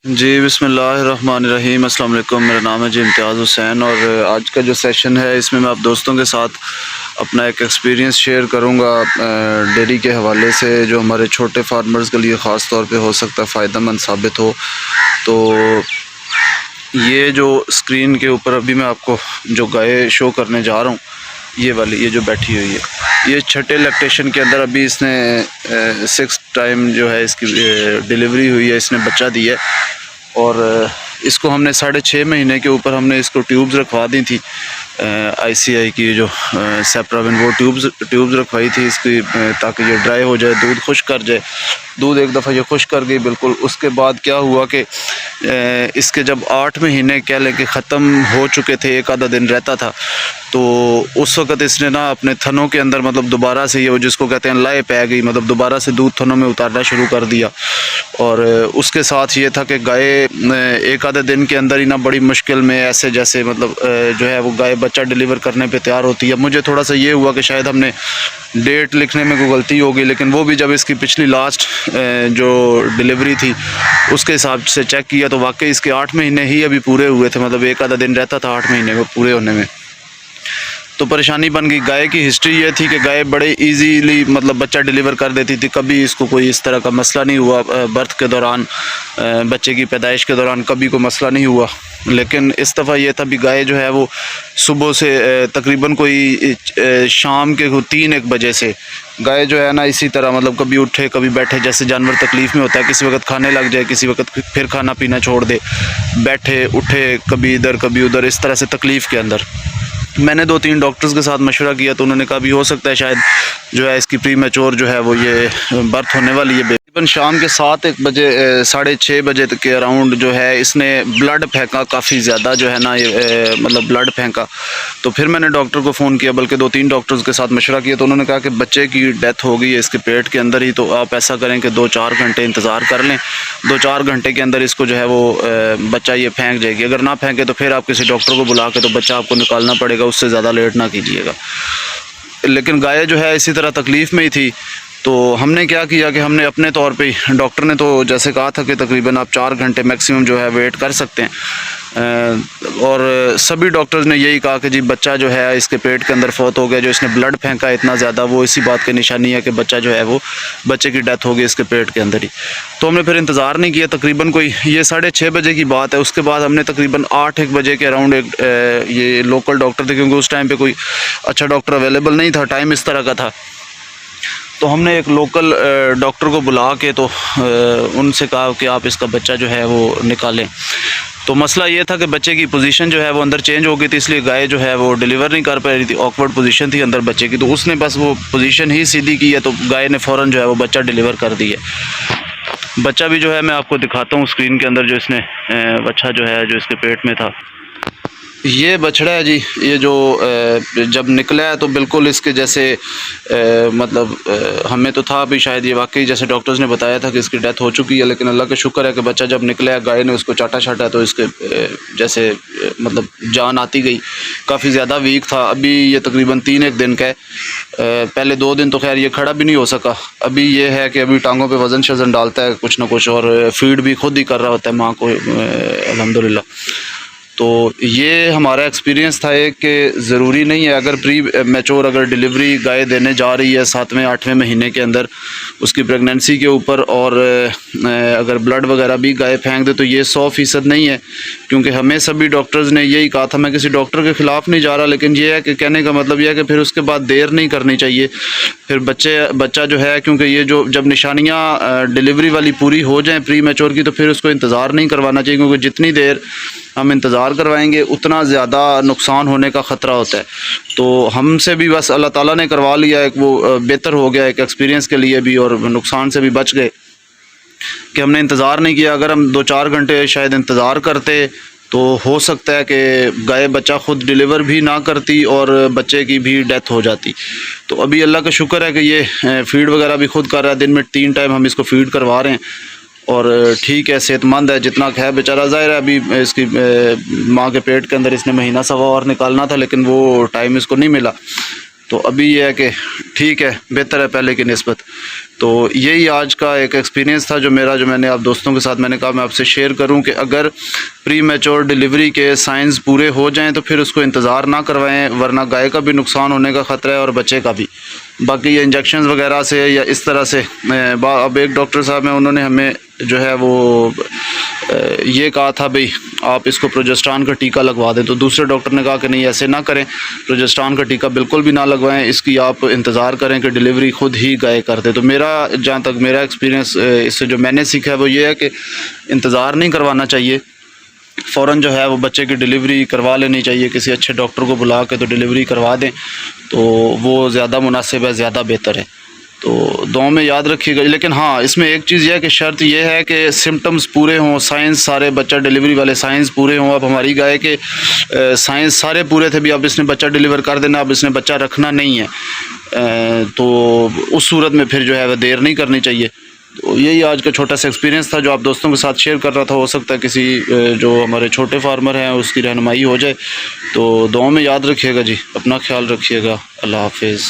जी बिस्मिल्लाहिर्रहमानिर्रहीम। अस्सलाम वालेकुम। मेरा नाम है जी इम्तियाज़ हुसैन और आज का जो सेशन है इसमें मैं आप दोस्तों के साथ अपना एक एक्सपीरियंस शेयर करूंगा डेयरी के हवाले से, जो हमारे छोटे फार्मर्स के लिए ख़ास तौर पे हो सकता है फ़ायदेमंद साबित हो। तो ये जो स्क्रीन के ऊपर अभी मैं आपको जो गाय शो करने जा रहा हूँ, ये वाली, ये जो बैठी हुई है, ये छठे लैक्टेशन के अंदर अभी इसने 6 टाइम जो है इसकी डिलीवरी हुई है, इसने बच्चा दिया है। और इसको हमने 6.5 महीने के ऊपर हमने इसको ट्यूब्स रखवा दी थी, ICI की जो सेप्राविन, वो ट्यूब्स रखवाई थी इसकी, ताकि ये ड्राई हो जाए, दूध खुश कर जाए। दूध एक दफ़ा ये खुश कर गई बिल्कुल। उसके बाद क्या हुआ कि इसके जब 8 महीने कह लें कि ख़त्म हो चुके थे, एक आधा दिन रहता था, तो उस वक़्त इसने ना अपने थनों के अंदर मतलब दोबारा से ये वो जिसको कहते हैं लाए पै गई, मतलब दोबारा से दूध थनों में उतारना शुरू कर दिया। और उसके साथ ये था कि गाय एक आधे दिन के अंदर ही ना बड़ी मुश्किल में ऐसे जैसे मतलब जो है वो गाय बच्चा डिलीवर करने पे तैयार होती है। मुझे थोड़ा सा ये हुआ कि शायद हमने डेट लिखने में कोई गलती होगी, लेकिन वो भी जब इसकी पिछली लास्ट जो डिलीवरी थी उसके हिसाब से चेक किया तो वाकई इसके 8 महीने ही अभी पूरे हुए थे, मतलब एक आधा दिन रहता था 8 महीने को पूरे होने में। तो परेशानी बन गई। गाय की हिस्ट्री ये थी कि गाय बड़े इजीली मतलब बच्चा डिलीवर कर देती थी, कभी इसको कोई इस तरह का मसला नहीं हुआ। बर्थ के दौरान, बच्चे की पैदाइश के दौरान कभी कोई मसला नहीं हुआ। लेकिन इस दफ़ा ये था भी गाय जो है वो सुबह से तकरीबन कोई शाम के 3-1 बजे से गाय जो है ना इसी तरह मतलब कभी उठे कभी बैठे, जैसे जानवर तकलीफ़ में होता है, किसी वक्त खाने लग जाए, किसी वक्त फिर खाना पीना छोड़ दे, बैठे उठे कभी इधर कभी उधर, इस तरह से तकलीफ़ के अंदर। मैंने 2-3 डॉक्टर्स के साथ मशवरा किया तो उन्होंने कहा भी हो सकता है शायद जो है इसकी प्री मैच्योर जो है वो ये बर्थ होने वाली है। तकरीबन शाम के 7-1 बजे 6:30 बजे तक के अराउंड जो है इसने ब्लड फेंका, काफ़ी ज़्यादा जो है ना ये मतलब ब्लड फेंका। तो फिर मैंने डॉक्टर को फ़ोन किया, बल्कि 2-3 डॉक्टर्स के साथ मशवरा किया, तो उन्होंने कहा कि बच्चे की डेथ हो गई है इसके पेट के अंदर ही, तो आप ऐसा करें कि 2-4 घंटे इंतज़ार कर लें, 2-4 घंटे के अंदर इसको जो है वो बच्चा ये फेंक जाएगी। अगर ना फेंके तो फिर आप किसी डॉक्टर को बुला के तो बच्चा आपको निकालना पड़ेगा, उससे ज़्यादा लेट ना कीजिएगा। लेकिन गाय जो है इसी तरह तकलीफ़ में ही थी। तो हमने क्या किया कि हमने अपने तौर पे, डॉक्टर ने तो जैसे कहा था कि तकरीबन आप 4 घंटे मैक्सिमम जो है वेट कर सकते हैं, और सभी डॉक्टर्स ने यही कहा कि जी बच्चा जो है इसके पेट के अंदर फौत हो गया, जो इसने ब्लड फेंका इतना ज़्यादा वो इसी बात की निशानी है कि बच्चा जो है वो बच्चे की डेथ हो गई इसके पेट के अंदर ही। तो हमने फिर इंतज़ार नहीं किया, तकरीबन कोई ये 6:30 बजे की बात है। उसके बाद हमने तकरीबन 8-1 बजे के अराउंड एक ये लोकल डॉक्टर थे, क्योंकि उस टाइम पर कोई अच्छा डॉक्टर अवेलेबल नहीं था, टाइम इस तरह का था। तो हमने एक लोकल डॉक्टर को बुला के तो उनसे कहा कि आप इसका बच्चा जो है वो निकालें। तो मसला ये था कि बच्चे की पोजीशन जो है वो अंदर चेंज हो गई थी, इसलिए गाय जो है वो डिलीवर नहीं कर पा रही थी, ऑकवर्ड पोजीशन थी अंदर बच्चे की। तो उसने बस वो पोजीशन ही सीधी की है, तो गाय ने फ़ौरन जो है वो बच्चा डिलीवर कर दिया। बच्चा भी जो है मैं आपको दिखाता हूँ स्क्रीन के अंदर, जो इसने बच्चा जो है जो इसके पेट में था, ये बछड़ा है जी। ये जो जब निकला है तो बिल्कुल इसके जैसे मतलब हमें तो था भी शायद ये वाकई जैसे डॉक्टर्स ने बताया था कि इसकी डेथ हो चुकी है, लेकिन अल्लाह का शुक्र है कि बच्चा जब निकला है, गाय ने उसको चाटा तो इसके जैसे मतलब जान आती गई। काफ़ी ज़्यादा वीक था, अभी ये तकरीबन 3-1 दिन का है। पहले 2 दिन तो खैर ये खड़ा भी नहीं हो सका। अभी ये है कि अभी टांगों पे वज़न शज़न डालता है कुछ ना कुछ, और फीड भी खुद ही कर रहा होता है माँ को, अल्हम्दुलिल्लाह। तो ये हमारा एक्सपीरियंस था एक कि ज़रूरी नहीं है अगर प्री मैच्योर अगर डिलीवरी गाय देने जा रही है 7वें-8वें महीने के अंदर उसकी प्रेगनेंसी के ऊपर, और अगर ब्लड वगैरह भी गाय फेंक दे तो ये 100% नहीं है। क्योंकि हमें सभी डॉक्टर्स ने यही कहा था, मैं किसी डॉक्टर के ख़िलाफ़ नहीं जा रहा, लेकिन ये है कि कहने का मतलब ये है कि फिर उसके बाद देर नहीं करनी चाहिए। फिर बच्चा जो है, क्योंकि ये जो जब निशानियाँ डिलीवरी वाली पूरी हो जाएँ प्री मैच्योर की, तो फिर उसको इंतज़ार नहीं करवाना चाहिए, क्योंकि जितनी देर हम इंतज़ार करवाएंगे उतना ज़्यादा नुकसान होने का ख़तरा होता है। तो हमसे भी बस अल्लाह ताला ने करवा लिया, एक वो बेहतर हो गया एक एक्सपीरियंस के लिए भी, और नुकसान से भी बच गए कि हमने इंतज़ार नहीं किया। अगर हम 2-4 घंटे शायद इंतज़ार करते तो हो सकता है कि गाय बच्चा ख़ुद डिलीवर भी ना करती और बच्चे की भी डेथ हो जाती। तो अभी अल्लाह का शुक्र है कि ये फ़ीड वगैरह भी खुद कर रहा है, दिन में 3 टाइम हम इसको फ़ीड करवा रहे हैं, और ठीक है, सेहतमंद है जितना है। बेचारा ज़ाहिर है अभी इसकी माँ के पेट के अंदर इसने महीना सवा और निकालना था, लेकिन वो टाइम इसको नहीं मिला। तो अभी ये है कि ठीक है, बेहतर है पहले की निस्बत। तो यही आज का एक एक्सपीरियंस था जो मैंने आप दोस्तों के साथ मैंने कहा मैं आपसे शेयर करूं कि अगर प्री मैच्योर डिलीवरी के साइंस पूरे हो जाएं तो फिर उसको इंतज़ार ना करवाएं, वरना गाय का भी नुकसान होने का ख़तरा है और बच्चे का भी। बाकी ये इंजेक्शन वगैरह से या इस तरह से अब एक डॉक्टर साहब हैं, उन्होंने हमें जो है वो ये कहा था भाई आप इसको प्रोजेस्टेरॉन का टीका लगवा दें, तो दूसरे डॉक्टर ने कहा कि नहीं ऐसे ना करें, प्रोजेस्टेरॉन का टीका बिल्कुल भी ना लगवाएं, इसकी आप इंतज़ार करें कि डिलीवरी खुद ही गाय कर दे। तो मेरा जहाँ तक मेरा एक्सपीरियंस इससे जो मैंने सीखा है वो ये है कि इंतज़ार नहीं करवाना चाहिए, फ़ौरन जो है वो बच्चे की डिलीवरी करवा लेनी चाहिए, किसी अच्छे डॉक्टर को बुला के तो डिलीवरी करवा दें तो वो ज़्यादा मुनासिब है, ज़्यादा बेहतर है। तो दुआ में याद रखिएगा। लेकिन हाँ, इसमें एक चीज़ यह है कि शर्त यह है कि सिम्टम्स पूरे हों, साइंस सारे बच्चा डिलीवरी वाले साइंस पूरे हों। अब हमारी गाय के साइंस सारे पूरे थे भी, अब इसने बच्चा डिलीवर कर देना, अब इसने बच्चा रखना नहीं है, तो उस सूरत में फिर जो है वह देर नहीं करनी चाहिए। तो यही आज का छोटा सा एक्सपीरियंस था जो आप दोस्तों के साथ शेयर कर रहा था। हो सकता है किसी जो हमारे छोटे फार्मर हैं उसकी रहनुमाई हो जाए। तो दुआ में याद रखिएगा जी, अपना ख्याल रखिएगा। अल्लाह हाफिज़।